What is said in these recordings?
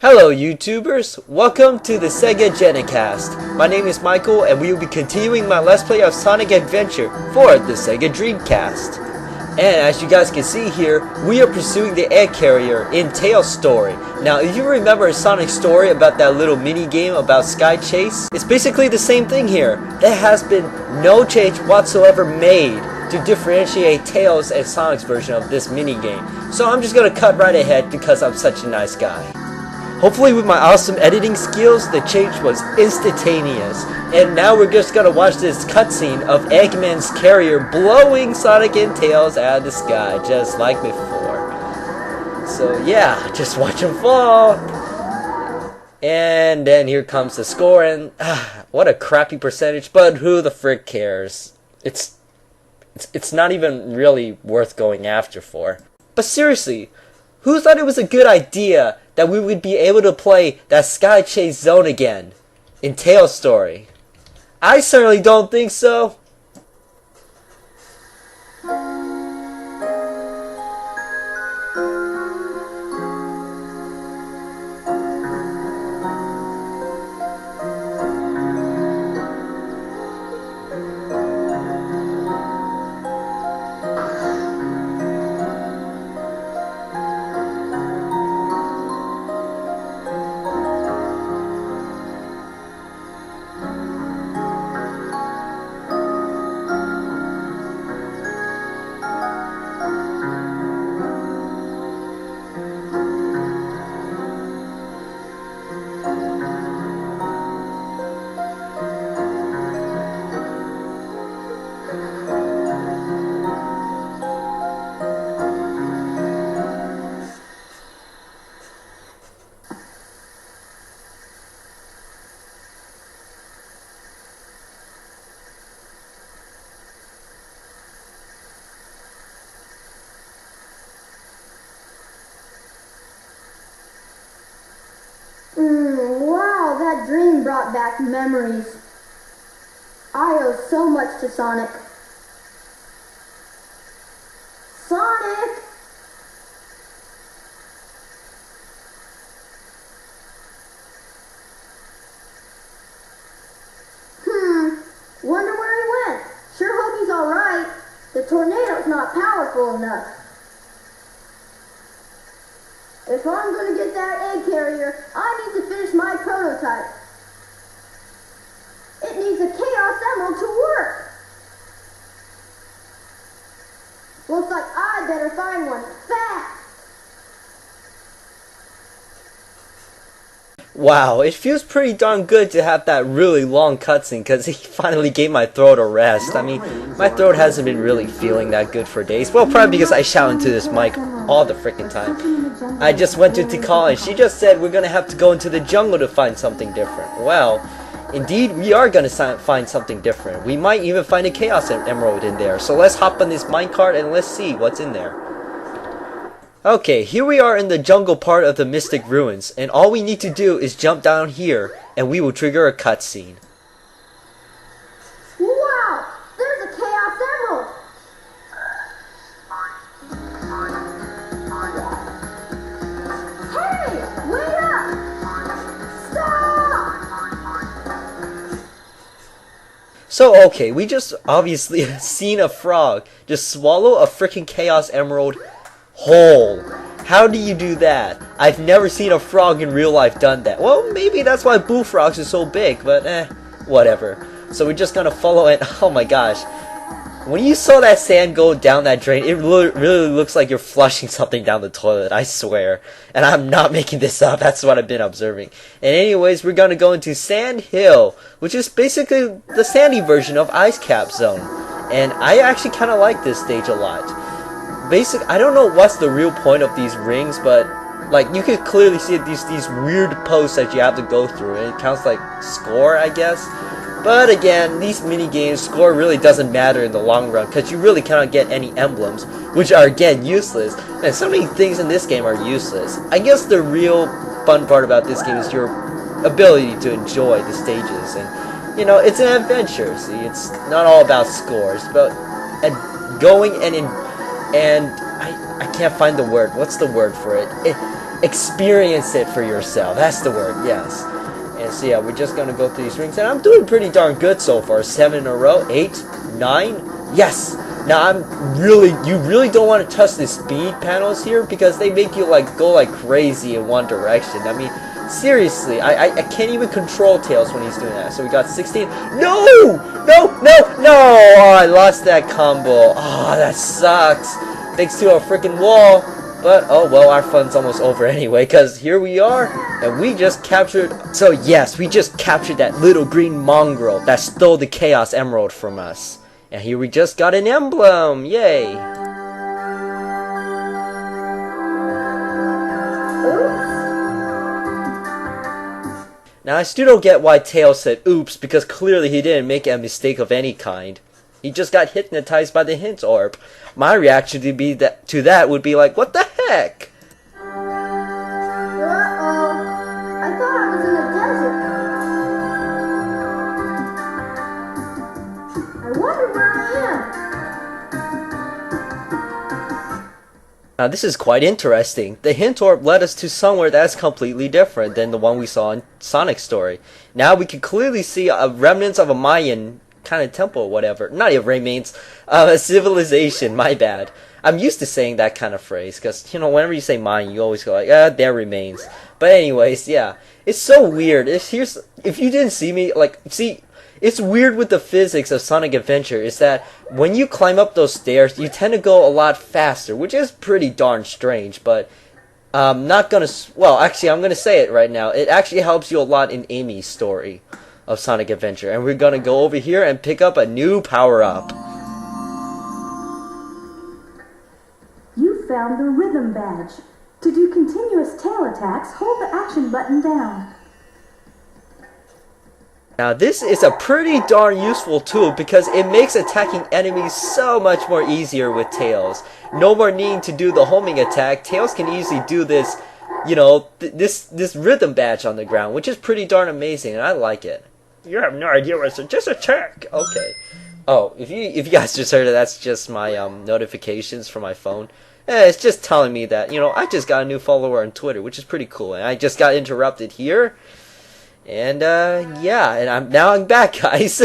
Hello YouTubers, welcome to the Sega Dreamcast. My name is Michael and we will be continuing my Let's Play of Sonic Adventure for the Sega Dreamcast. And as you guys can see here, we are pursuing the egg carrier in Tails' story. Now if you remember Sonic's story about that little mini game about Sky Chase, it's basically the same thing here. There has been no change whatsoever made to differentiate Tails and Sonic's version of this mini game. So I'm just gonna cut right ahead because I'm such a nice guy. Hopefully with my awesome editing skills, the change was instantaneous. And now we're just gonna watch this cutscene of Eggman's carrier blowing Sonic and Tails out of the sky, just like before. So yeah, just watch him fall. And then here comes the score, and what a crappy percentage, but who the frick cares? It's not even really worth going after for. But seriously, who thought it was a good idea that we would be able to play that Sky Chase zone again in Tails' story? I certainly don't think so. Wow, that dream brought back memories. I owe so much to Sonic. Sonic! Wonder where he went. Sure hope he's alright. The tornado's not powerful enough. If I'm going to get that egg carrier, I need to finish my prototype. It needs a Chaos Emerald to work. Looks like I better find one fast. Wow, it feels pretty darn good to have that really long cutscene because he finally gave my throat a rest. I mean, my throat hasn't been really feeling that good for days. Well, probably because I shout into this mic all the freaking time. I just went to Tikal and she just said we're gonna have to go into the jungle to find something different. Well, indeed we are gonna find something different. We might even find a Chaos Emerald in there. So let's hop on this minecart and let's see what's in there. Okay, here we are in the jungle part of the Mystic Ruins, and all we need to do is jump down here, and we will trigger a cutscene. Wow! There's a Chaos Emerald! Hey! Wait up! Stop! So, okay, we just obviously seen a frog just swallow a freaking Chaos Emerald whole. How do you do that? I've never seen a frog in real life done that. Well, maybe that's why bullfrogs are so big, but whatever. So we're just gonna follow it. Oh my gosh. When you saw that sand go down that drain, it really looks like you're flushing something down the toilet, I swear. And I'm not making this up, that's what I've been observing. And anyways, we're gonna go into Sand Hill, which is basically the sandy version of Ice Cap Zone. And I actually kinda like this stage a lot. I don't know what's the real point of these rings, but like you can clearly see these weird posts that you have to go through, and it counts like score, I guess. But again, these mini games, score really doesn't matter in the long run because you really cannot get any emblems, which are again useless. And so many things in this game are useless. I guess the real fun part about this game is your ability to enjoy the stages, and you know, it's an adventure. See, it's not all about scores, but going and I can't find the word. What's the word for it? experience it for yourself. That's the word, yes. And so yeah, we're just gonna go through these rings, and I'm doing pretty darn good so far. 7 in a row, 8, 9, yes. Now you really don't want to touch the speed panels here because they make you like go like crazy in one direction. I mean, seriously, I can't even control Tails when he's doing that. So we got 16. No! Oh, I lost that combo. Oh, that sucks. Thanks to a freaking wall. But, oh well, our fun's almost over anyway, because here we are, and we just captured... So yes, we just captured that little green mongrel that stole the Chaos Emerald from us. And here we just got an emblem! Yay! Now, I still don't get why Tails said oops, because clearly he didn't make a mistake of any kind. He just got hypnotized by the hint orb. My reaction to that would be like, what the heck? Uh-oh. I thought I was in the desert. I wonder where I am. Now this is quite interesting. The hint orb led us to somewhere that's completely different than the one we saw in Sonic's story. Now we can clearly see remnants of a Mayan kind of temple or whatever. Not even remains. A civilization, my bad. I'm used to saying that kind of phrase, because, you know, whenever you say Mayan, you always go like, there remains. But anyways, yeah. It's so weird. If you didn't see me, like, see... It's weird with the physics of Sonic Adventure is that when you climb up those stairs, you tend to go a lot faster, which is pretty darn strange, but I'm not gonna... Well, actually, I'm gonna say it right now. It actually helps you a lot in Amy's story of Sonic Adventure, and we're gonna go over here and pick up a new power-up. You found the rhythm badge. To do continuous tail attacks, hold the action button down. Now this is a pretty darn useful tool because it makes attacking enemies so much more easier with Tails. No more needing to do the homing attack. Tails can easily do this, you know, this rhythm badge on the ground, which is pretty darn amazing, and I like it. You have no idea what it's just attack. Okay. Oh, if you guys just heard it, that's just my notifications from my phone. It's just telling me that, you know, I just got a new follower on Twitter, which is pretty cool, and I just got interrupted here. And yeah, and I'm back, guys.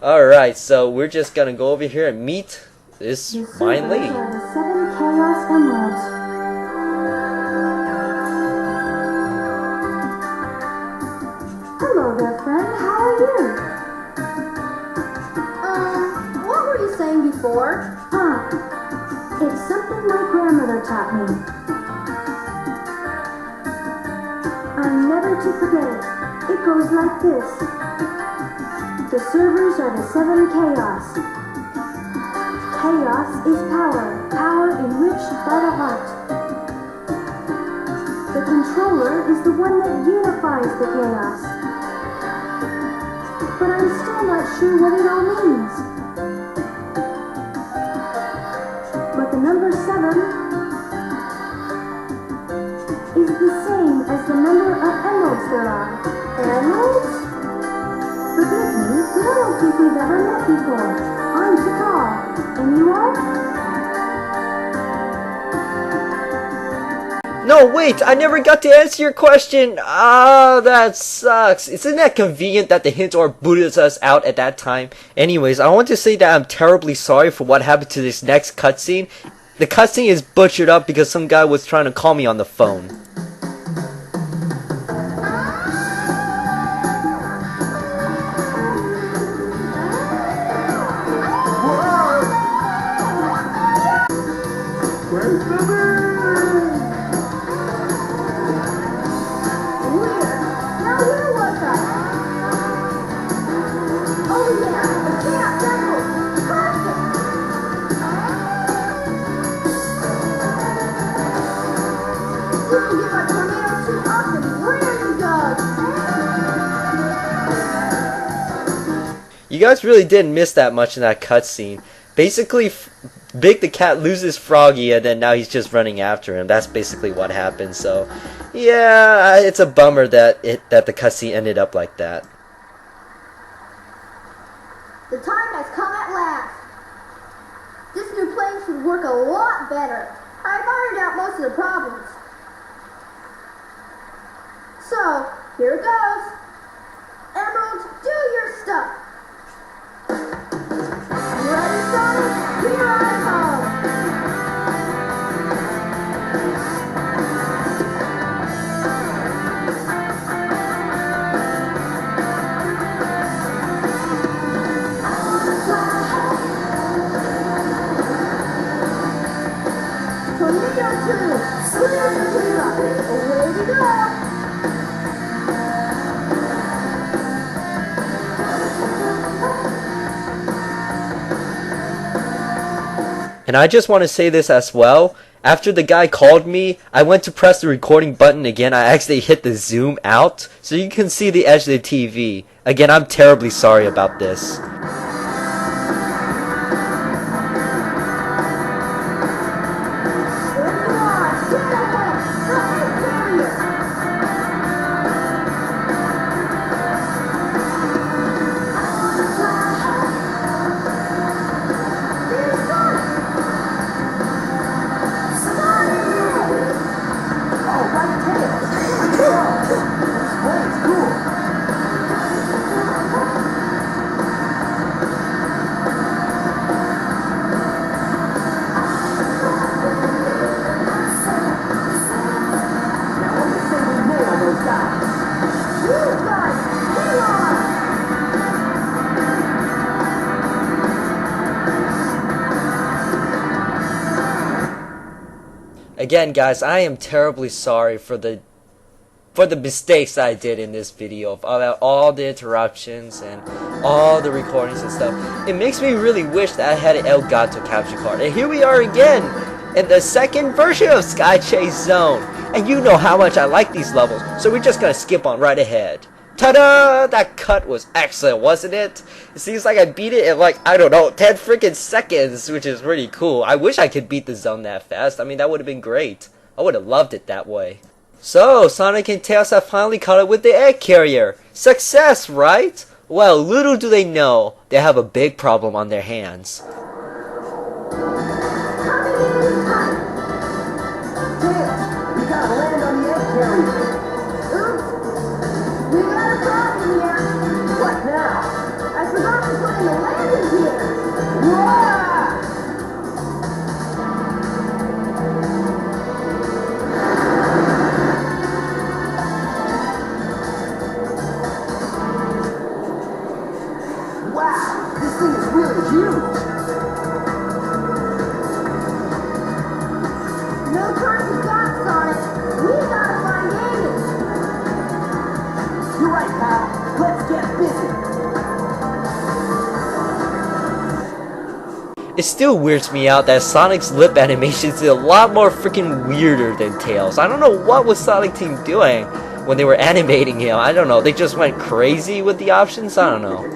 Alright, so we're just gonna go over here and meet this fine lady. The 7 Chaos Emeralds. Hello there, friend. How are you? What were you saying before? It's something my grandmother taught me. I'm never to forget it. It goes like this. The servers are the 7 chaos. Chaos is power, power enriched by the heart. The controller is the one that unifies the chaos. But I'm still not sure what it all means. But the number 7 is the same as the number of emeralds there are. Emeralds? Forgive me, but I don't think we've ever met before. I'm Takar, and you are? No, wait, I never got to answer your question. Ah, that sucks. Isn't that convenient that the hint orb booted us out at that time? Anyways, I want to say that I'm terribly sorry for what happened to this next cutscene. The cutscene is butchered up because some guy was trying to call me on the phone. You guys really didn't miss that much in that cutscene. Basically, Big the Cat loses Froggy, and then now he's just running after him. That's basically what happened. So, yeah, it's a bummer that the cutscene ended up like that. The time has come at last. This new plane should work a lot better. I've ironed out most of the problems. So, here it goes. Emeralds, do your stuff. You ready, Sonic? Here I come. Tornado 2, clear the Tornado. Away we go. And I just want to say this as well. After the guy called me, I went to press the recording button again. I actually hit the zoom out so you can see the edge of the TV. Again, I'm terribly sorry about this. Again, guys, I am terribly sorry for the mistakes I did in this video, about all the interruptions and all the recordings and stuff. It makes me really wish that I had an Elgato capture card. And here we are again in the second version of Sky Chase Zone. And you know how much I like these levels, so we're just gonna skip on right ahead. Ta-da! That cut was excellent, wasn't it? It seems like I beat it in like, I don't know, 10 freaking seconds, which is really cool. I wish I could beat the zone that fast. I mean, that would have been great. I would have loved it that way. So, Sonic and Tails have finally caught up with the egg carrier. Success, right? Well, little do they know, they have a big problem on their hands. It still weirds me out that Sonic's lip animations is a lot more freaking weirder than Tails. I don't know what was Sonic Team doing when they were animating him. I don't know. They just went crazy with the options? I don't know.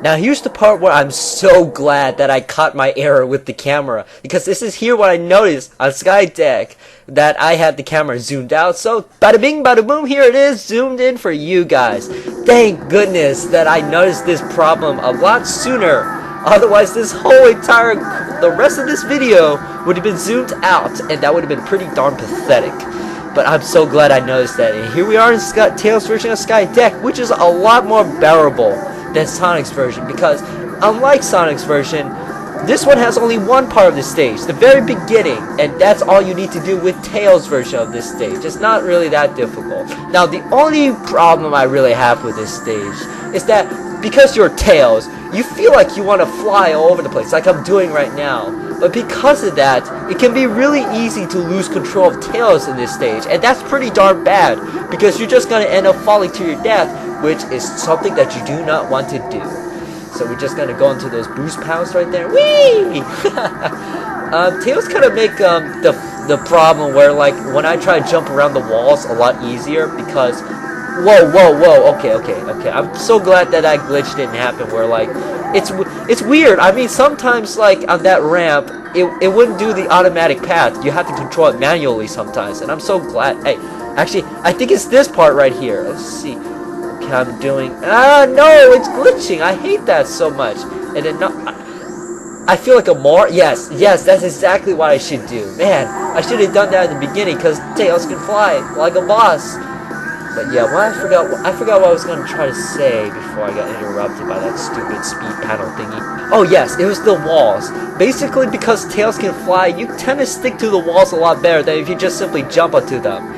Now here's the part where I'm so glad that I caught my error with the camera, because this is here what I noticed on Sky Deck, that I had the camera zoomed out. So bada bing bada boom, here it is zoomed in for you guys. Thank goodness that I noticed this problem a lot sooner. Otherwise this whole the rest of this video would have been zoomed out, and that would have been pretty darn pathetic. But I'm so glad I noticed that. And here we are in Tails' version of Sky Deck, which is a lot more bearable than Sonic's version, because unlike Sonic's version, this one has only one part of the stage, the very beginning, and that's all you need to do with Tails' version of this stage. It's not really that difficult. Now, the only problem I really have with this stage is that because you're Tails, you feel like you want to fly all over the place, like I'm doing right now. But because of that, it can be really easy to lose control of Tails in this stage, and that's pretty darn bad, because you're just going to end up falling to your death, which is something that you do not want to do. So we're just gonna go into those boost pounds right there. Whee! Tails kind of make the problem where, like, when I try to jump around the walls a lot easier because whoa, okay. I'm so glad that glitch didn't happen where, like, it's weird. I mean, sometimes, like, on that ramp it wouldn't do the automatic path. You have to control it manually sometimes, and I'm so glad. Hey, actually, I think it's this part right here. Let's see. I'm doing no, it's glitching. I hate that so much. And then I feel like a more yes, that's exactly what I should do. Man, I should have done that at the beginning because Tails can fly like a boss. But yeah, well, I forgot what I was gonna try to say before I got interrupted by that stupid speed panel thingy. Oh yes, it was the walls. Basically, because Tails can fly, you tend to stick to the walls a lot better than if you just simply jump onto them.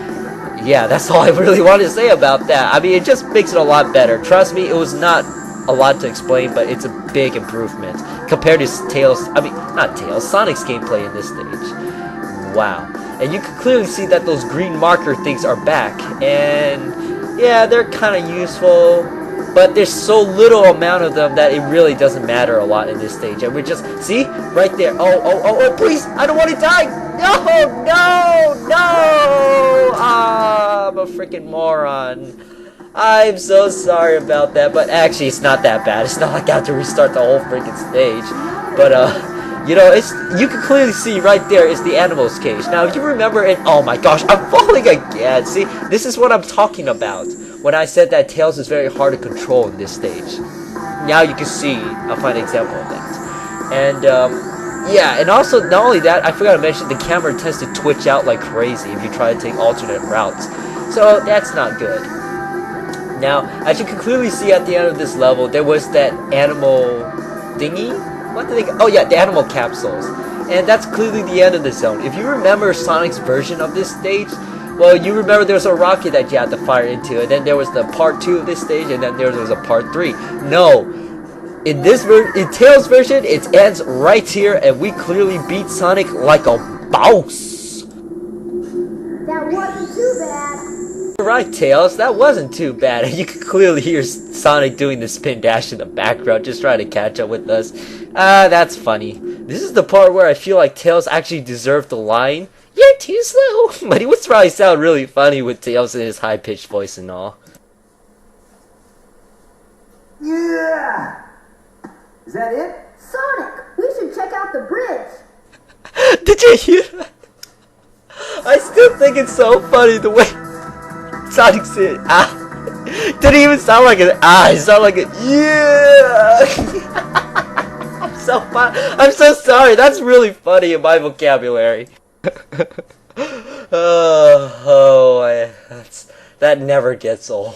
Yeah, that's all I really want to say about that. I mean, it just makes it a lot better. Trust me, it was not a lot to explain, but it's a big improvement compared to Tails. I mean, not Tails, Sonic's gameplay in this stage. Wow. And you can clearly see that those green marker things are back. And yeah, they're kind of useful, but there's so little amount of them that it really doesn't matter a lot in this stage. And we're just, see? Right there. Oh, please! I don't want to die! No! I'm a freaking moron. I'm so sorry about that, but actually it's not that bad. It's not like I have to restart the whole freaking stage. But, you know, you can clearly see right there is the animal's cage. Now, if you remember it, oh my gosh, I'm falling again. See, this is what I'm talking about when I said that Tails is very hard to control in this stage. Now you can see a fine example of that. And, yeah, and also, not only that, I forgot to mention, the camera tends to twitch out like crazy if you try to take alternate routes. So, that's not good. Now, as you can clearly see at the end of this level, there was that animal thingy? What did they... Oh yeah, the animal capsules. And that's clearly the end of the zone. If you remember Sonic's version of this stage, well, you remember there was a rocket that you had to fire into, and then there was the part 2 of this stage, and then there was a part 3. No! In Tails' version, it ends right here, and we clearly beat Sonic like a boss. That wasn't too bad. Right, Tails, that wasn't too bad. And you can clearly hear Sonic doing the spin dash in the background, just trying to catch up with us. That's funny. This is the part where I feel like Tails actually deserved the line, "You're too slow." But he would probably sound really funny with Tails in his high-pitched voice and all. Yeah! Is that it? Sonic, we should check out the bridge. Did you hear that? I still think it's so funny the way Sonic said didn't even sound like an it sounded like a yeah. I'm so sorry. That's really funny in my vocabulary. That never gets old.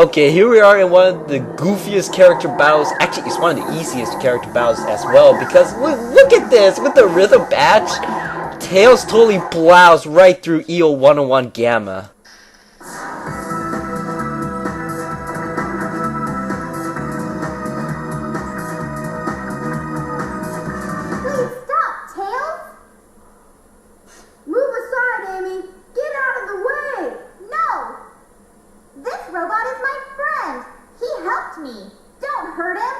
Okay, here we are in one of the goofiest character battles. Actually, it's one of the easiest character battles as well, because look at this with the rhythm badge. Tails totally plows right through EO 101 Gamma. Please stop, Tails! Move aside, Amy! Get out of the way! No! This robot is my friend. He helped me. Don't hurt him.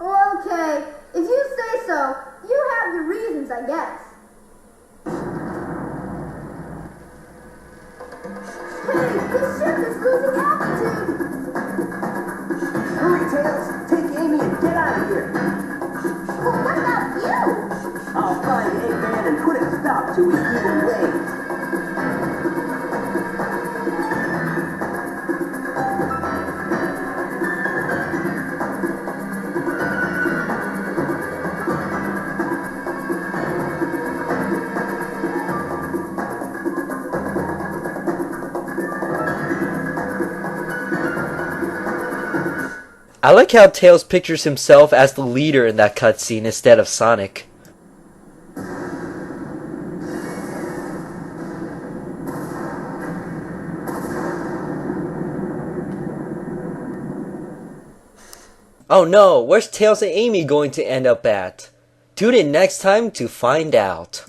Okay, if you say so, you have your reasons, I guess. Hey, this ship is losing altitude! Hurry, Tails! Take Amy and get out of here! Well, what about you? I'll find Eggman and put a stop to his evil ways. I like how Tails pictures himself as the leader in that cutscene instead of Sonic. Oh no, where's Tails and Amy going to end up at? Tune in next time to find out.